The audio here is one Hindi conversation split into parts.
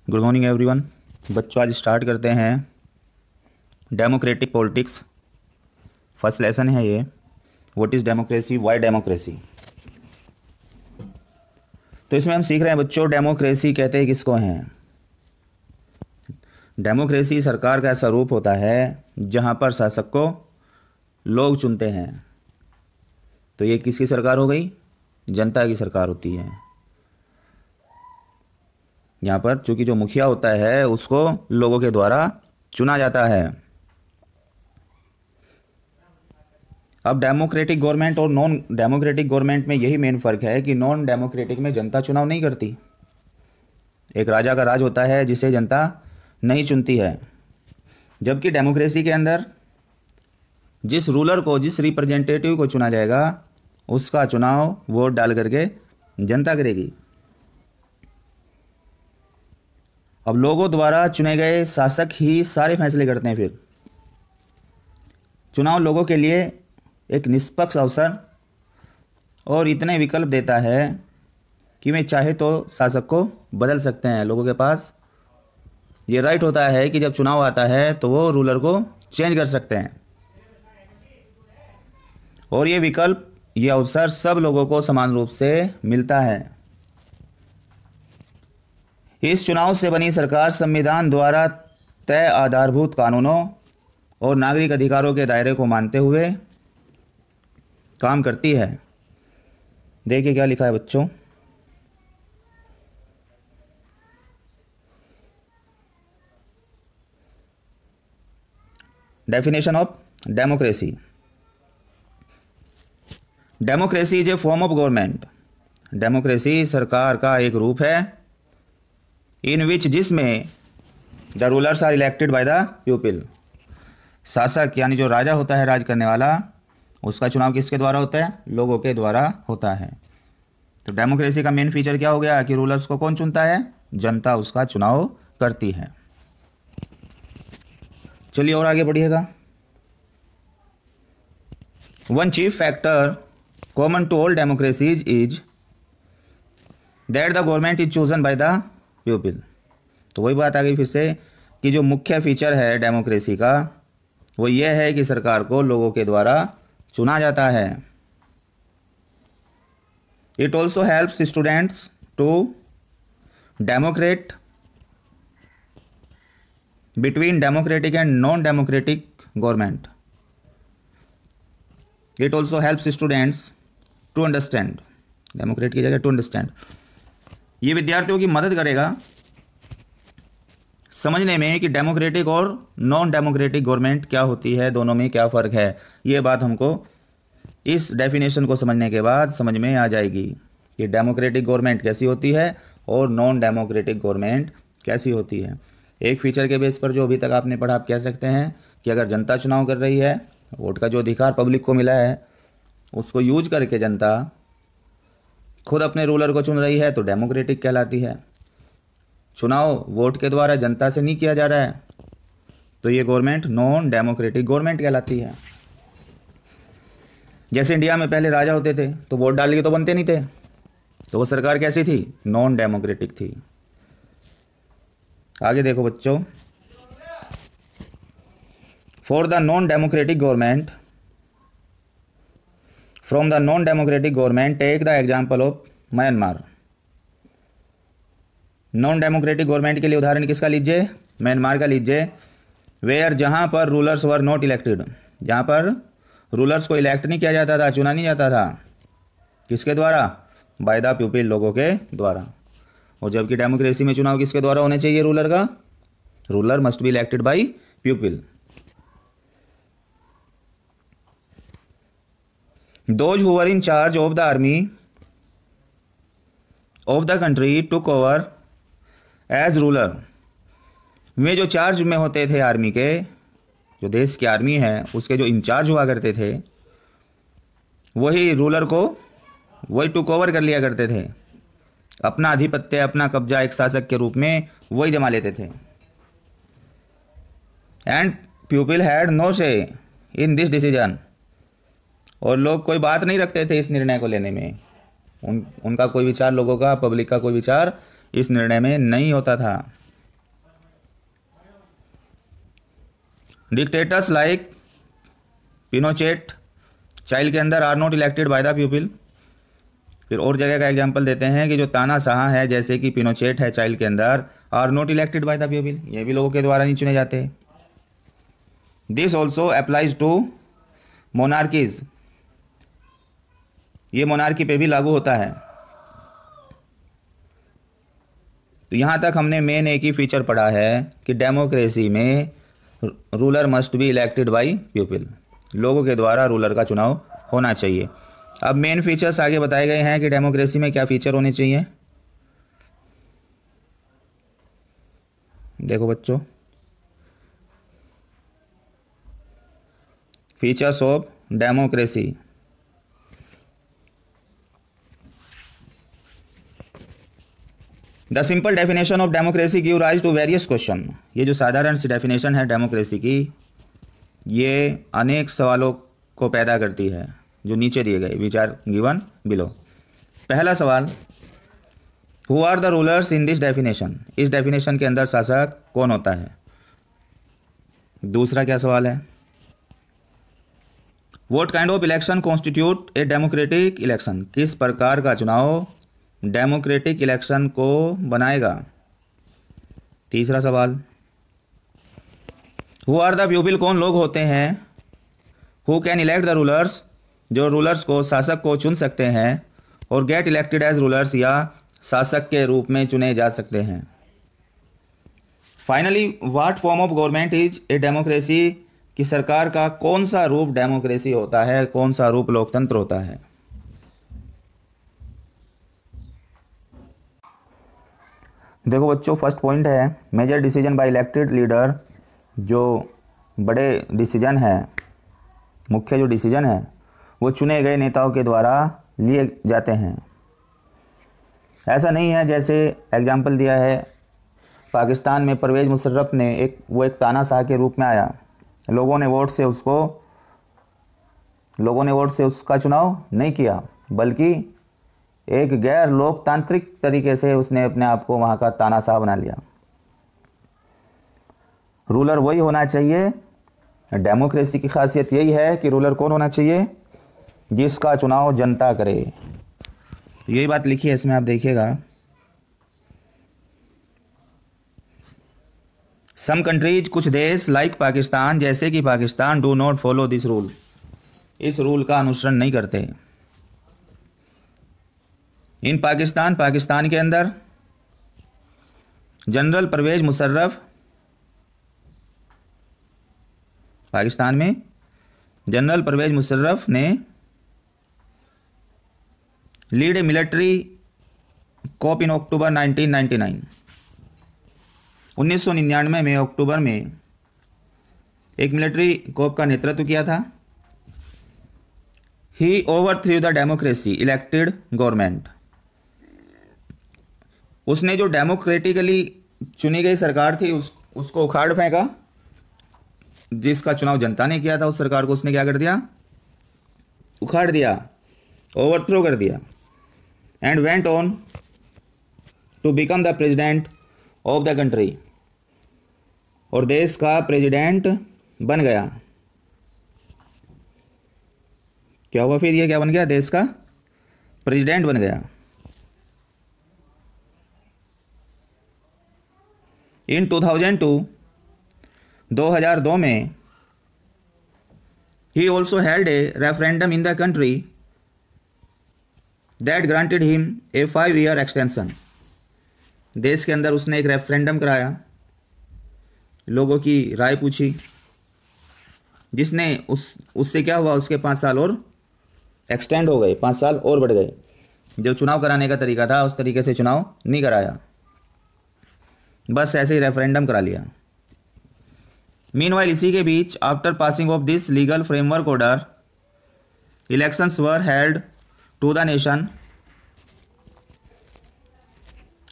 Good morning everyone. बच्चों, आज स्टार्ट करते हैं डेमोक्रेटिक पॉलिटिक्स। फर्स्ट लेसन है ये, what is democracy, why democracy. तो इसमें हम सीख रहे हैं बच्चों, डेमोक्रेसी कहते हैं किसको हैं। डेमोक्रेसी सरकार का ऐसा रूप होता है जहां पर शासक को लोग चुनते हैं। तो ये किसकी सरकार हो गई? जनता की सरकार होती है। यहाँ पर चूंकि जो मुखिया होता है उसको लोगों के द्वारा चुना जाता है। अब डेमोक्रेटिक गवर्नमेंट और नॉन डेमोक्रेटिक गवर्नमेंट में यही मेन फर्क है कि नॉन डेमोक्रेटिक में जनता चुनाव नहीं करती। एक राजा का राज होता है जिसे जनता नहीं चुनती है, जबकि डेमोक्रेसी के अंदर जिस रूलर को, जिस रिप्रेजेंटेटिव को चुना जाएगा उसका चुनाव वोट डाल करके जनता करेगी। अब लोगों द्वारा चुने गए शासक ही सारे फैसले करते हैं। फिर चुनाव लोगों के लिए एक निष्पक्ष अवसर और इतने विकल्प देता है कि वे चाहे तो शासक को बदल सकते हैं। लोगों के पास ये राइट होता है कि जब चुनाव आता है तो वो रूलर को चेंज कर सकते हैं। और ये विकल्प, ये अवसर सब लोगों को समान रूप से मिलता है। इस चुनाव से बनी सरकार संविधान द्वारा तय आधारभूत कानूनों और नागरिक अधिकारों के दायरे को मानते हुए काम करती है। देखिए क्या लिखा है बच्चों। Definition of democracy. Democracy is a form of government. Democracy सरकार का एक रूप है इन विच, जिसमें the rulers are elected by the people. शासक यानी जो राजा होता है, राज करने वाला, उसका चुनाव किसके द्वारा होता है? लोगों के द्वारा होता है। तो डेमोक्रेसी का मेन फीचर क्या हो गया कि रूलर्स को कौन चुनता है? जनता उसका चुनाव करती है। चलिए और आगे बढ़िएगा। One chief factor common to all democracies is that the government is chosen by the people. तो वही बात आ गई फिर से कि जो मुख्य फीचर है डेमोक्रेसी का वो ये है कि सरकार को लोगों के द्वारा चुना जाता है। It also helps students to democrat between democratic and non democratic government. It also helps students to understand, democrat की जगह टू अंडरस्टैंड। ये विद्यार्थियों की मदद करेगा समझने में कि डेमोक्रेटिक और नॉन डेमोक्रेटिक गवर्नमेंट क्या होती है, दोनों में क्या फ़र्क है। ये बात हमको इस डेफिनेशन को समझने के बाद समझ में आ जाएगी कि डेमोक्रेटिक गवर्नमेंट कैसी होती है और नॉन डेमोक्रेटिक गवर्नमेंट कैसी होती है। एक फीचर के बेस पर जो अभी तक आपने पढ़ा, आप कह सकते हैं कि अगर जनता चुनाव कर रही है, वोट का जो अधिकार पब्लिक को मिला है उसको यूज करके जनता खुद अपने रूलर को चुन रही है तो डेमोक्रेटिक कहलाती है। चुनाव वोट के द्वारा जनता से नहीं किया जा रहा है तो ये गवर्नमेंट नॉन डेमोक्रेटिक गवर्नमेंट कहलाती है। जैसे इंडिया में पहले राजा होते थे तो वोट डाल के तो बनते नहीं थे, तो वो सरकार कैसी थी? नॉन डेमोक्रेटिक थी। आगे देखो बच्चों, for the non democratic government, from the non democratic government take the example of Myanmar. Non democratic government के लिए उदाहरण किसका लीजिए? म्यांमार का लीजिए। वेयर, जहां पर रूलर्स वर नॉट इलेक्टेड, जहां पर रूलर्स को इलेक्ट नहीं किया जाता था, चुना नहीं जाता था। किसके द्वारा? बाय द पीपल, लोगों के द्वारा। और जबकि डेमोक्रेसी में चुनाव किसके द्वारा होने चाहिए? रूलर का। Ruler must be elected by people. Those who were in charge of the army of the country took over as ruler। वे जो चार्ज में होते थे आर्मी के, जो देश की आर्मी है उसके जो इंचार्ज हुआ करते थे, वही रूलर को वही टुक ओवर कर लिया करते थे। अपना आधिपत्य, अपना कब्जा एक शासक के रूप में वही जमा लेते थे। एंड पीपल हैड नो से इन दिस डिसीजन। और लोग कोई बात नहीं रखते थे इस निर्णय को लेने में। उनका कोई विचार, लोगों का, पब्लिक का कोई विचार इस निर्णय में नहीं होता था। डिक्टेटर्स लाइक पिनोचेट चाइल्ड के अंदर are not elected by the people. फिर और जगह का एग्जांपल देते हैं कि जो तानाशाह है जैसे कि पिनोचेट है चाइल्ड के अंदर, are not elected by the people, ये भी लोगों के द्वारा नहीं चुने जाते। This also applies to monarchies, ये मोनार्की पे भी लागू होता है। तो यहाँ तक हमने मेन एक ही फीचर पढ़ा है कि डेमोक्रेसी में ruler must be elected by people, लोगों के द्वारा रूलर का चुनाव होना चाहिए। अब मेन फीचर्स आगे बताए गए हैं कि डेमोक्रेसी में क्या फीचर होने चाहिए। देखो बच्चों, features of democracy. The simple definition of democracy give rise to various question. ये जो साधारण सी डेफिनेशन है डेमोक्रेसी की, ये अनेक सवालों को पैदा करती है जो नीचे दिए गए, विच आर गिवन बिलो। पहला सवाल, who are the rulers in this definition, इस डेफिनेशन के अंदर शासक कौन होता है। दूसरा क्या सवाल है, what kind of election constitute a democratic election, किस प्रकार का चुनाव डेमोक्रेटिक इलेक्शन को बनाएगा। तीसरा सवाल, हु आर द पीपल, कौन लोग होते हैं, who can elect the rulers, जो रूलर्स को, शासक को चुन सकते हैं, और गेट इलेक्टेड एज रूलर्स, या शासक के रूप में चुने जा सकते हैं। Finally, what form of government is a democracy, कि सरकार का कौन सा रूप डेमोक्रेसी होता है, कौन सा रूप लोकतंत्र होता है। देखो बच्चों, फर्स्ट पॉइंट है major decision by elected leader, जो बड़े डिसीजन है, मुख्य जो डिसीजन है वो चुने गए नेताओं के द्वारा लिए जाते हैं। ऐसा नहीं है जैसे एग्जाम्पल दिया है पाकिस्तान में परवेज़ मुशर्रफ ने, वो एक तानाशाह के रूप में आया, लोगों ने वोट से उसका चुनाव नहीं किया, बल्कि एक गैर लोकतांत्रिक तरीके से उसने अपने आप को वहाँ का तानाशाह बना लिया। रूलर वही होना चाहिए, डेमोक्रेसी की खासियत यही है कि रूलर कौन होना चाहिए, जिसका चुनाव जनता करे। यही बात लिखी है इसमें, आप देखिएगा। सम कंट्रीज, कुछ देश लाइक पाकिस्तान, जैसे कि Pakistan, do not follow this rule, इस रूल का अनुसरण नहीं करते। इन पाकिस्तान, पाकिस्तान के अंदर जनरल परवेज मुशर्रफ, पाकिस्तान में जनरल परवेज मुशर्रफ ने लीड ए मिलिट्री कॉप इन अक्टूबर 1999, 1999 में अक्टूबर में एक मिलिट्री कॉप का नेतृत्व किया था। ही ओवरथ्रू द डेमोक्रेसी इलेक्टेड गवर्नमेंट, उसने जो डेमोक्रेटिकली चुनी गई सरकार थी उसको उखाड़ फेंका, जिसका चुनाव जनता ने किया था उस सरकार को उसने क्या कर दिया, उखाड़ दिया, ओवरथ्रो कर दिया। And went on to become the president of the country, और देश का प्रेसिडेंट बन गया। क्या हुआ फिर, ये क्या बन गया, देश का प्रेसिडेंट बन गया। इन 2002 में he also held a referendum in the country that granted him a 5-year extension। देश के अंदर उसने एक रेफरेंडम कराया, लोगों की राय पूछी, जिसने उससे क्या हुआ, उसके 5 साल और एक्सटेंड हो गए, 5 साल और बढ़ गए। जो चुनाव कराने का तरीका था उस तरीके से चुनाव नहीं कराया, बस ऐसे ही रेफरेंडम करा लिया। मीनवाइल, इसी के बीच, after passing of this legal framework order, elections were held to the nation.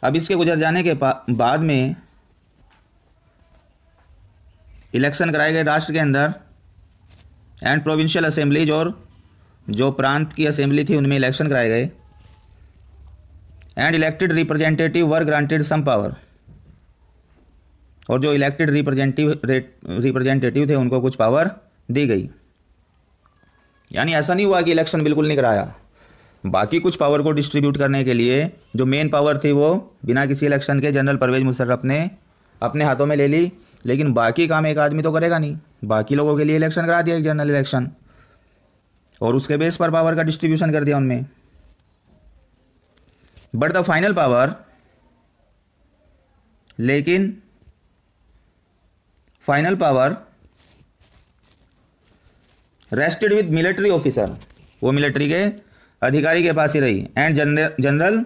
अब इसके गुजर जाने के बाद में इलेक्शन कराए गए राष्ट्र के अंदर, एंड प्रोविंशियल असेंबलीज, और जो प्रांत की असेंबली थी उनमें इलेक्शन कराए गए। And elected representative were granted some power, और जो इलेक्टेड रिप्रेजेंटेटिव थे उनको कुछ पावर दी गई। यानी ऐसा नहीं हुआ कि इलेक्शन बिल्कुल नहीं कराया, बाकी कुछ पावर को डिस्ट्रीब्यूट करने के लिए जो मेन पावर थी वो बिना किसी इलेक्शन के जनरल परवेज मुशर्रफ ने अपने हाथों में ले ली, लेकिन बाकी काम एक आदमी तो करेगा नहीं, बाकी लोगों के लिए इलेक्शन करा दिया, एक जनरल इलेक्शन, और उसके बेस पर पावर का डिस्ट्रीब्यूशन कर दिया उनमें। बट द फाइनल पावर, लेकिन final power rested with military officer, वो मिलिट्री के अधिकारी के पास ही रही, एंड जनरल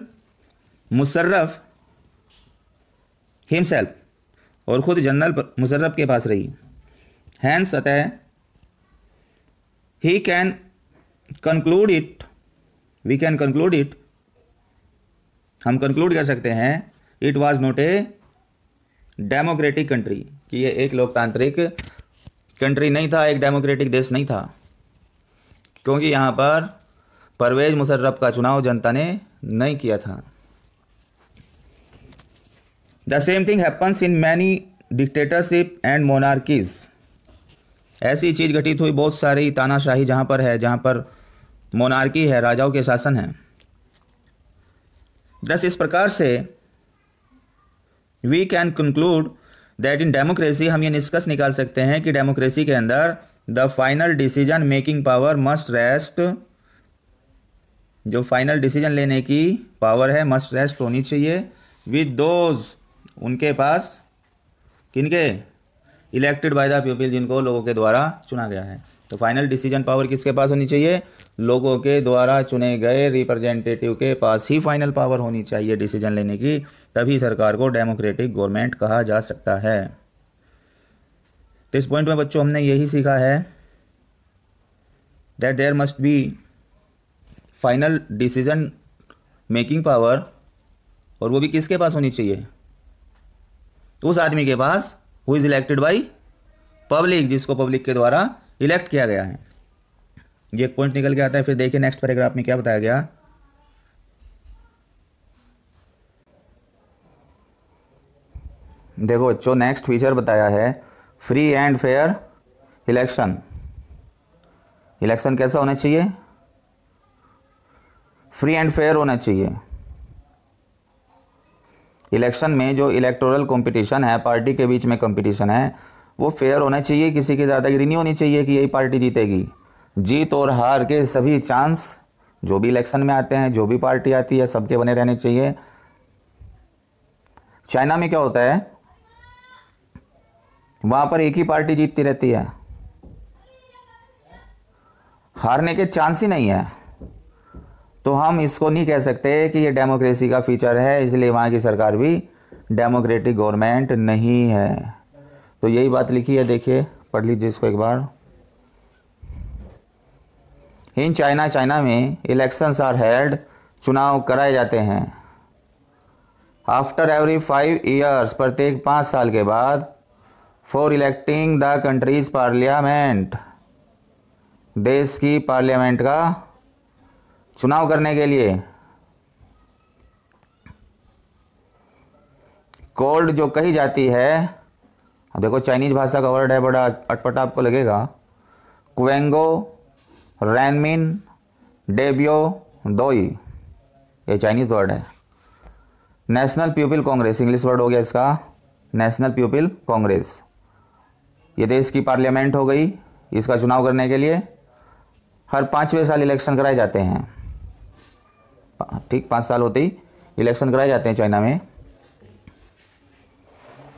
मुशर्रफ हिमसेल्फ, और खुद जनरल मुशर्रफ के पास रही। हैंस अतः he can conclude it, we can conclude it, हम कंक्लूड कर सकते हैं, it was not a democratic country, कि ये एक लोकतांत्रिक कंट्री नहीं था, एक डेमोक्रेटिक देश नहीं था, क्योंकि यहाँ पर परवेज मुशर्रफ का चुनाव जनता ने नहीं किया था। The same thing happens in many dictatorship and monarchies, ऐसी चीज़ घटित हुई बहुत सारी तानाशाही जहाँ पर है, जहाँ पर मोनार्की है, राजाओं के शासन है। बस इस प्रकार से we can conclude that in democracy, हम ये निष्कर्ष निकाल सकते हैं कि डेमोक्रेसी के अंदर the final decision making power must rest, जो फाइनल डिसीजन लेने की पावर है मस्ट रेस्ट होनी चाहिए विद दोज, उनके पास, किनके, इलेक्टेड बाय द पीपल, जिनको लोगों के द्वारा चुना गया है। तो फाइनल डिसीजन पावर किसके पास होनी चाहिए, लोगों के द्वारा चुने गए रिप्रेजेंटेटिव के पास ही फाइनल पावर होनी चाहिए डिसीजन लेने की, तभी सरकार को डेमोक्रेटिक गवर्नमेंट कहा जा सकता है। तो इस पॉइंट में बच्चों हमने यही सीखा है that there must be final decision making power, और वो भी किसके पास होनी चाहिए, उस आदमी के पास who is elected by public, जिसको पब्लिक के द्वारा इलेक्ट किया गया है। ये एक पॉइंट निकल के आता है। फिर देखिए नेक्स्ट पैराग्राफ में क्या बताया गया। देखो बच्चों, नेक्स्ट फीचर बताया है free and fair election. Election कैसा होना चाहिए, फ्री एंड फेयर होना चाहिए। इलेक्शन में जो इलेक्टोरल कंपटीशन है, पार्टी के बीच में कंपटीशन है, वो फेयर होना चाहिए, किसी की दादागिरी नहीं होनी चाहिए कि यही पार्टी जीतेगी। जीत और हार के सभी चांस जो भी इलेक्शन में आते हैं, जो भी पार्टी आती है, सबके बने रहने चाहिए। चाइना में क्या होता है, वहां पर एक ही पार्टी जीतती रहती है, हारने के चांस ही नहीं है। तो हम इसको नहीं कह सकते कि ये डेमोक्रेसी का फीचर है, इसलिए वहाँ की सरकार भी डेमोक्रेटिक गवर्नमेंट नहीं है। तो यही बात लिखी है, देखिए पढ़ लीजिए इसको एक बार। इन चाइना, चाइना में इलेक्शंस आर हेल्ड, चुनाव कराए जाते हैं। आफ्टर एवरी 5 ईयर्स, प्रत्येक 5 साल के बाद। For electing the countries parliament, देश की पार्लियामेंट का चुनाव करने के लिए। कोल्ड जो कही जाती है, देखो चाइनीज भाषा का वर्ड है, बड़ा अटपटा आपको लगेगा। क्वेंगो, रैनमिन, डेबियो, दोई, ये चाइनीज वर्ड है। National people Congress, English word हो गया इसका, नेशनल पीपल कांग्रेस। ये देश की पार्लियामेंट हो गई, इसका चुनाव करने के लिए हर 5वें साल इलेक्शन कराए जाते हैं। ठीक, 5 साल होते ही इलेक्शन कराए जाते हैं चाइना में।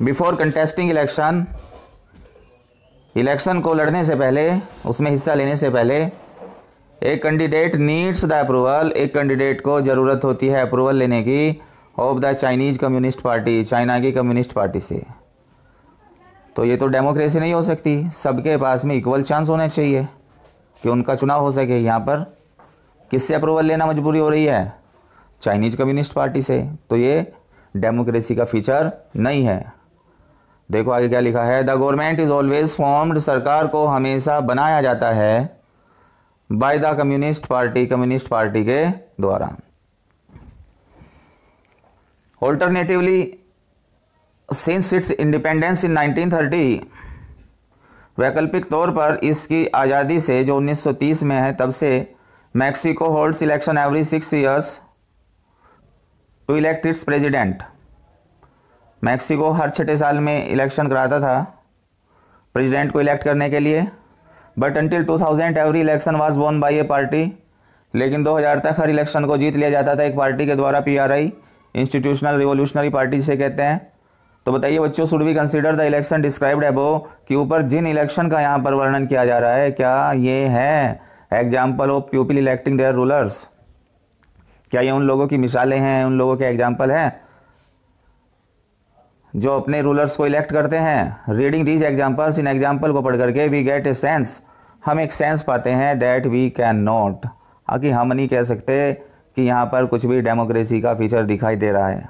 बिफोर कंटेस्टिंग इलेक्शन, इलेक्शन को लड़ने से पहले, उसमें हिस्सा लेने से पहले, एक कैंडिडेट नीड्स द अप्रूवल, एक कैंडिडेट को ज़रूरत होती है अप्रूवल लेने की of the Chinese communist party, China की कम्युनिस्ट पार्टी से। तो ये तो डेमोक्रेसी नहीं हो सकती, सबके पास में इक्वल चांस होने चाहिए कि उनका चुनाव हो सके। यहाँ पर किससे अप्रूवल लेना मजबूरी हो रही है, चाइनीज कम्युनिस्ट पार्टी से। तो ये डेमोक्रेसी का फीचर नहीं है। देखो आगे क्या लिखा है, the government is always formed, सरकार को हमेशा बनाया जाता है by the communist party, communist party के द्वारा। Alternatively since it's independence in 1930, वैकल्पिक तौर पर इसकी आज़ादी से जो 1930 में है तब से Mexico holds election every 6 years to elect its president. Mexico हर 6 साल में इलेक्शन कराता था प्रेसिडेंट को इलेक्ट करने के लिए। But until 2000 every election was won by A party, लेकिन 2000 तक हर इलेक्शन को जीत लिया जाता था एक पार्टी के द्वारा, PRI, इंस्टीट्यूशनल रिवोल्यूशनरी पार्टी जिसे कहते हैं। तो बताइए बच्चों, should we consider the election described above के ऊपर जिन इलेक्शन का यहाँ पर वर्णन किया जा रहा है, क्या ये है example of people electing their rulers? क्या ये उन लोगों की मिसालें हैं, उन लोगों के एग्जाम्पल हैं जो अपने रूलर्स को इलेक्ट करते हैं? Reading these examples, in example को पढ़ करके वी गेट ए सेंस, हम एक सेंस पाते हैं दैट वी कैन नॉट, आकि हम नहीं कह सकते कि यहाँ पर कुछ भी डेमोक्रेसी का फीचर दिखाई दे रहा है।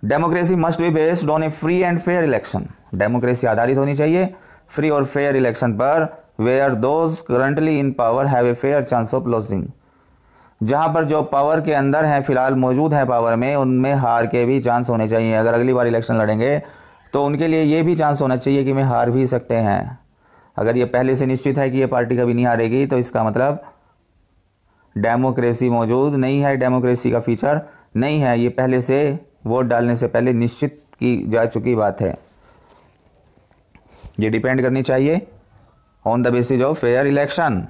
Democracy must be based on a free and fair election, democracy आधारित होनी चाहिए फ्री और फेयर इलेक्शन पर, where those currently in power have a fair chance of losing, जहाँ पर जो पावर के अंदर हैं, फिलहाल मौजूद है पावर में, उनमें हार के भी चांस होने चाहिए। अगर अगली बार इलेक्शन लड़ेंगे तो उनके लिए ये भी चांस होना चाहिए कि मैं हार भी सकते हैं। अगर ये पहले से निश्चित है कि ये पार्टी कभी नहीं हारेगी तो इसका मतलब डेमोक्रेसी मौजूद नहीं है, डेमोक्रेसी का फीचर नहीं है, ये पहले से वोट डालने से पहले निश्चित की जा चुकी बात है। ये डिपेंड करनी चाहिए on the basis of fair election.